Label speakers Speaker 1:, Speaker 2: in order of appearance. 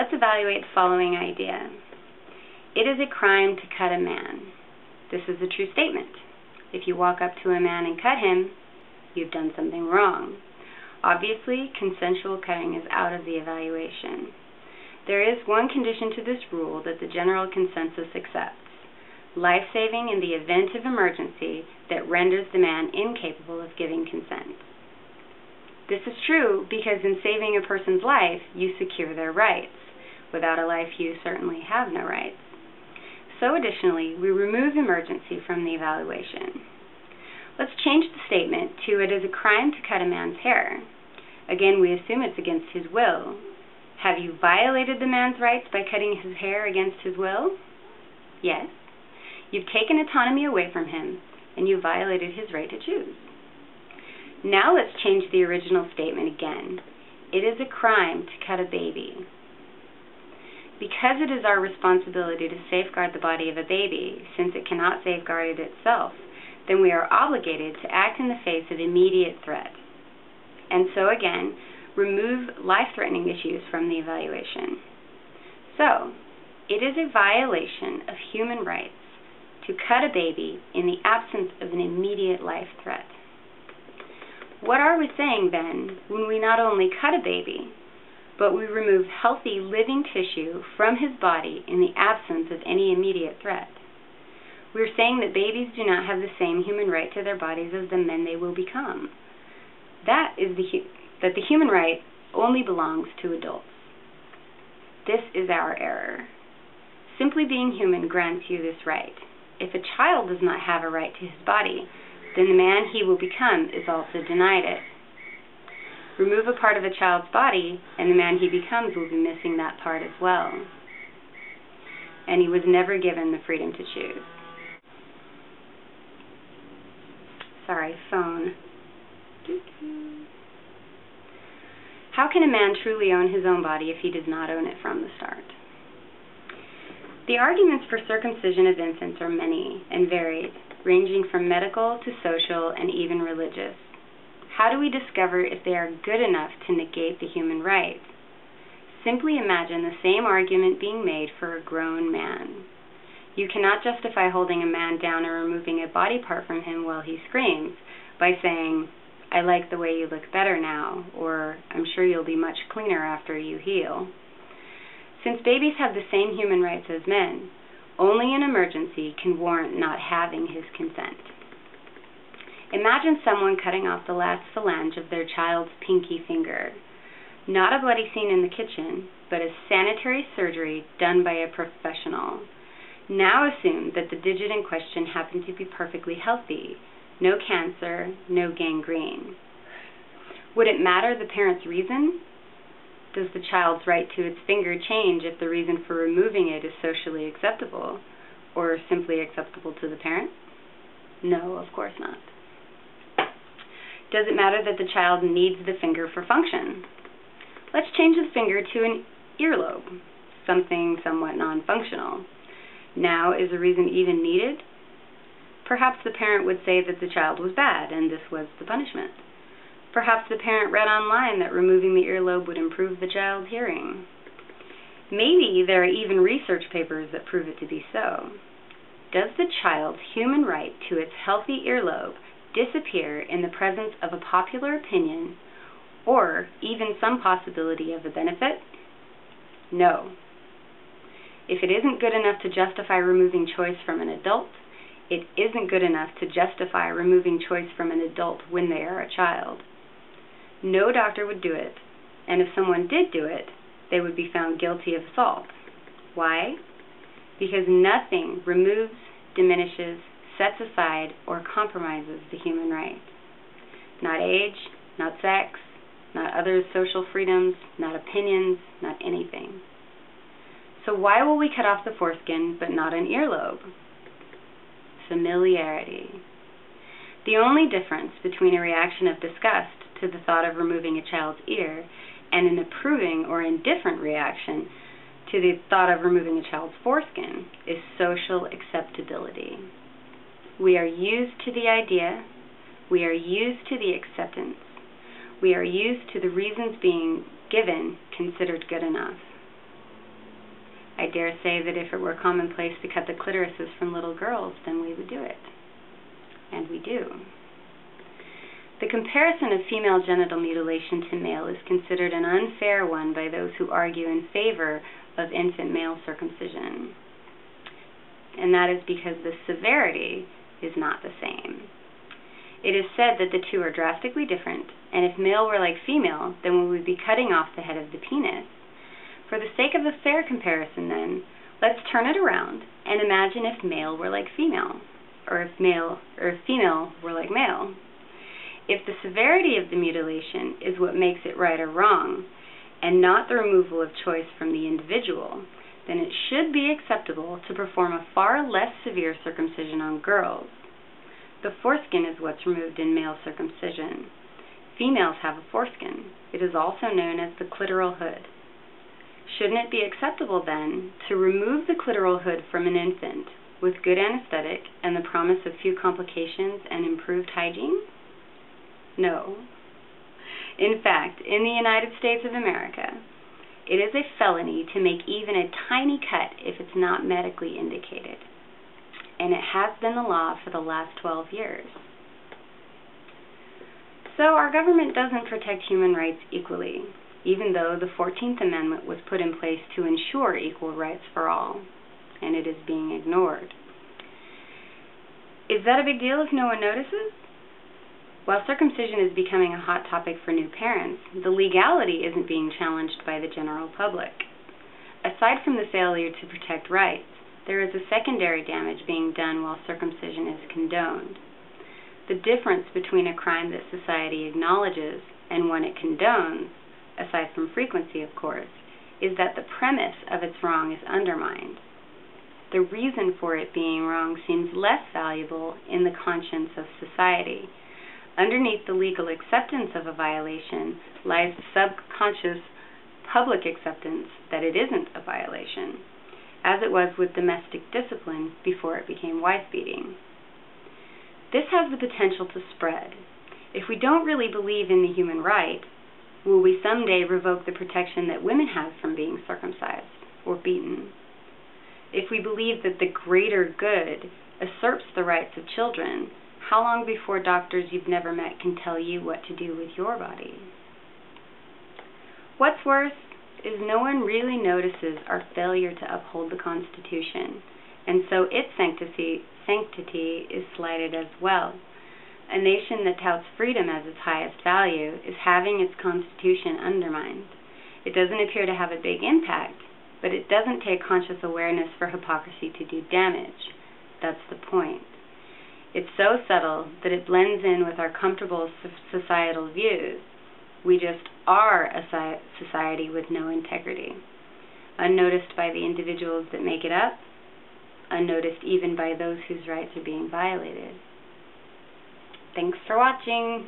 Speaker 1: Let's evaluate the following idea. It is a crime to cut a man. This is a true statement. If you walk up to a man and cut him, you've done something wrong. Obviously, consensual cutting is out of the evaluation. There is one condition to this rule that the general consensus accepts: life-saving in the event of emergency that renders the man incapable of giving consent. This is true because in saving a person's life, you secure their rights. Without a life, you certainly have no rights. So additionally, we remove emergency from the evaluation. Let's change the statement to it is a crime to cut a man's hair. Again, we assume it's against his will. Have you violated the man's rights by cutting his hair against his will? Yes. You've taken autonomy away from him, and you violated his right to choose. Now let's change the original statement again. It is a crime to cut a baby. Because it is our responsibility to safeguard the body of a baby, since it cannot safeguard it itself, then we are obligated to act in the face of immediate threat. And so again, remove life-threatening issues from the evaluation. So, it is a violation of human rights to cut a baby in the absence of an immediate life threat. What are we saying then when we not only cut a baby, but we remove healthy living tissue from his body in the absence of any immediate threat? We're saying that babies do not have the same human right to their bodies as the men they will become. That the human right only belongs to adults. This is our error. Simply being human grants you this right. If a child does not have a right to his body, then the man he will become is also denied it. Remove a part of a child's body, and the man he becomes will be missing that part as well. And he was never given the freedom to choose. Sorry, phone. How can a man truly own his own body if he does not own it from the start? The arguments for circumcision of infants are many and varied, ranging from medical to social and even religious. How do we discover if they are good enough to negate the human right? Simply imagine the same argument being made for a grown man. You cannot justify holding a man down or removing a body part from him while he screams by saying, "I like the way you look better now," or "I'm sure you'll be much cleaner after you heal." Since babies have the same human rights as men, only an emergency can warrant not having his consent. Imagine someone cutting off the last phalange of their child's pinky finger. Not a bloody scene in the kitchen, but a sanitary surgery done by a professional. Now assume that the digit in question happened to be perfectly healthy. No cancer, no gangrene. Would it matter the parent's reason? Does the child's right to its finger change if the reason for removing it is socially acceptable, or simply acceptable to the parent? No, of course not. Does it matter that the child needs the finger for function? Let's change the finger to an earlobe, something somewhat non-functional. Now, is the reason even needed? Perhaps the parent would say that the child was bad and this was the punishment. Perhaps the parent read online that removing the earlobe would improve the child's hearing. Maybe there are even research papers that prove it to be so. Does the child's human right to its healthy earlobe disappear in the presence of a popular opinion or even some possibility of a benefit? No. If it isn't good enough to justify removing choice from an adult, it isn't good enough to justify removing choice from an adult when they are a child. No doctor would do it, and if someone did do it, they would be found guilty of assault. Why? Because nothing removes, diminishes, sets aside, or compromises the human right. Not age, not sex, not other social freedoms, not opinions, not anything. So why will we cut off the foreskin but not an earlobe? Familiarity. The only difference between a reaction of disgust to the thought of removing a child's ear and an approving or indifferent reaction to the thought of removing a child's foreskin is social acceptability. We are used to the idea, we are used to the acceptance, we are used to the reasons being given considered good enough. I dare say that if it were commonplace to cut the clitorises from little girls, then we would do it. And we do. The comparison of female genital mutilation to male is considered an unfair one by those who argue in favor of infant male circumcision. And that is because the severity is not the same. It is said that the two are drastically different, and if male were like female, then we would be cutting off the head of the penis. For the sake of a fair comparison, then, let's turn it around and imagine if male were like female, or if female were like male. If the severity of the mutilation is what makes it right or wrong, and not the removal of choice from the individual, then it should be acceptable to perform a far less severe circumcision on girls. The foreskin is what's removed in male circumcision. Females have a foreskin. It is also known as the clitoral hood. Shouldn't it be acceptable, then, to remove the clitoral hood from an infant with good anesthetic and the promise of few complications and improved hygiene? No. In fact, in the United States of America, it is a felony to make even a tiny cut if it's not medically indicated. And it has been the law for the last 12 years. So our government doesn't protect human rights equally, even though the 14th Amendment was put in place to ensure equal rights for all, and it is being ignored. Is that a big deal if no one notices? While circumcision is becoming a hot topic for new parents, the legality isn't being challenged by the general public. Aside from the failure to protect rights, there is a secondary damage being done while circumcision is condoned. The difference between a crime that society acknowledges and one it condones, aside from frequency, of course, is that the premise of its wrong is undermined. The reason for it being wrong seems less valuable in the conscience of society. Underneath the legal acceptance of a violation lies the subconscious public acceptance that it isn't a violation, as it was with domestic discipline before it became wife-beating. This has the potential to spread. If we don't really believe in the human right, will we someday revoke the protection that women have from being circumcised or beaten? If we believe that the greater good usurps the rights of children, how long before doctors you've never met can tell you what to do with your body? What's worse is no one really notices our failure to uphold the Constitution, and so its sanctity is slighted as well. A nation that touts freedom as its highest value is having its Constitution undermined. It doesn't appear to have a big impact, but it doesn't take conscious awareness for hypocrisy to do damage. That's the point. It's so subtle that it blends in with our comfortable societal views. We just are a society with no integrity, unnoticed by the individuals that make it up, unnoticed even by those whose rights are being violated. Thanks for watching.